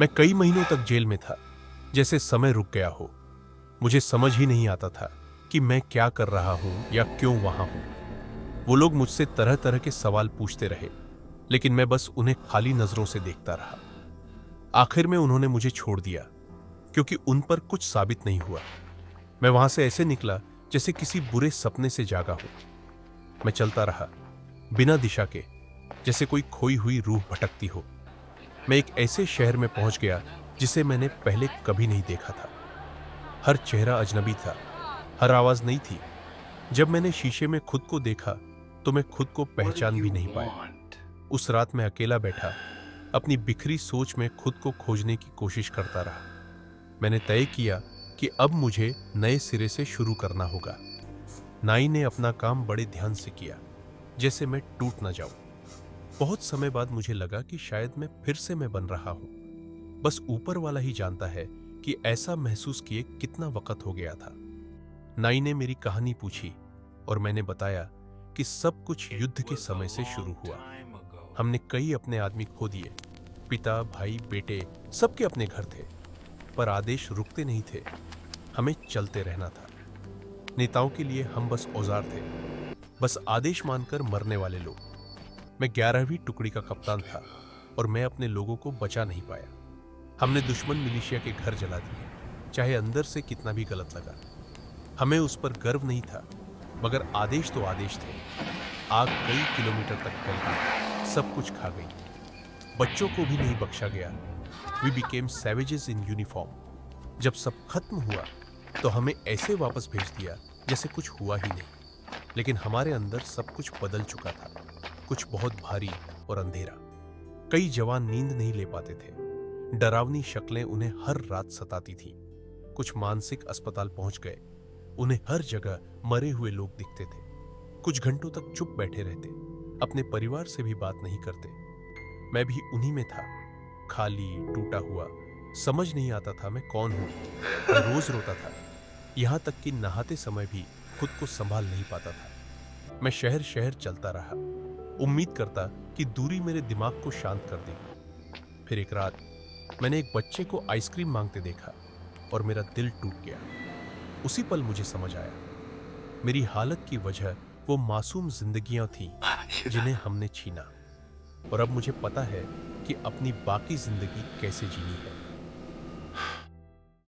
मैं कई महीनों तक जेल में था, जैसे समय रुक गया हो। मुझे समझ ही नहीं आता था कि मैं क्या कर रहा हूं या क्यों वहां हूं। वो लोग मुझसे तरह तरह के सवाल पूछते रहे, लेकिन मैं बस उन्हें खाली नजरों से देखता रहा। आखिर में उन्होंने मुझे छोड़ दिया, क्योंकि उन पर कुछ साबित नहीं हुआ। मैं वहां से ऐसे निकला जैसे किसी बुरे सपने से जागा हूं। मैं चलता रहा, बिना दिशा के, जैसे कोई खोई हुई रूह भटकती हो। मैं एक ऐसे शहर में पहुंच गया जिसे मैंने पहले कभी नहीं देखा था। हर चेहरा अजनबी था, हर आवाज नई थी। जब मैंने शीशे में खुद को देखा तो मैं खुद को पहचान भी नहीं पाया। उस रात मैं अकेला बैठा, अपनी बिखरी सोच में खुद को खोजने की कोशिश करता रहा। मैंने तय किया कि अब मुझे नए सिरे से शुरू करना होगा। नाई ने अपना काम बड़े ध्यान से किया, जैसे मैं टूट न जाऊं। बहुत समय बाद मुझे लगा कि शायद मैं फिर से मैं बन रहा हूं। बस ऊपर वाला ही जानता है कि ऐसा महसूस किए कितना वक्त हो गया था। नाई ने मेरी कहानी पूछी और मैंने बताया कि सब कुछ युद्ध के समय से शुरू हुआ। हमने कई अपने आदमी खो दिए, पिता, भाई, बेटे, सबके अपने घर थे। पर आदेश रुकते नहीं थे, हमें चलते रहना था। नेताओं के लिए हम बस औजार थे, बस आदेश मानकर मरने वाले लोग। मैं 11वीं टुकड़ी का कप्तान था और मैं अपने लोगों को बचा नहीं पाया। हमने दुश्मन मिलिशिया के घर जला दिए, चाहे अंदर से कितना भी गलत लगा। हमें उस पर गर्व नहीं था, मगर आदेश तो आदेश थे। आग कई किलोमीटर तक फैल गई, सब कुछ खा गई। बच्चों को भी नहीं बख्शा गया। We became savages in uniform. जब सब खत्म हुआ तो हमें ऐसे वापस भेज दिया जैसे कुछ हुआ ही नहीं। लेकिन हमारे अंदर सब कुछ बदल चुका था, कुछ बहुत भारी और अंधेरा। कई जवान नींद नहीं ले पाते थे, डरावनी शक्लें उन्हें हर रात सताती थीं। कुछ मानसिक अस्पताल पहुंच गए, उन्हें हर जगह मरे हुए लोग दिखते थे। कुछ घंटों तक चुप बैठे रहते, अपने परिवार से भी बात नहीं करते। मैं भी उन्हीं में था, खाली, टूटा हुआ। समझ नहीं आता था मैं कौन हूं। मैं रोज रोता था, यहां तक कि नहाते समय भी खुद को संभाल नहीं पाता था। मैं शहर शहर चलता रहा, उम्मीद करता कि दूरी मेरे दिमाग को शांत कर देगी। फिर एक रात मैंने एक बच्चे को आइसक्रीम मांगते देखा और मेरा दिल टूट गया। उसी पल मुझे समझ आया, मेरी हालत की वजह वो मासूम जिंदगियां थीं जिन्हें हमने छीना। और अब मुझे पता है कि अपनी बाकी जिंदगी कैसे जीनी है।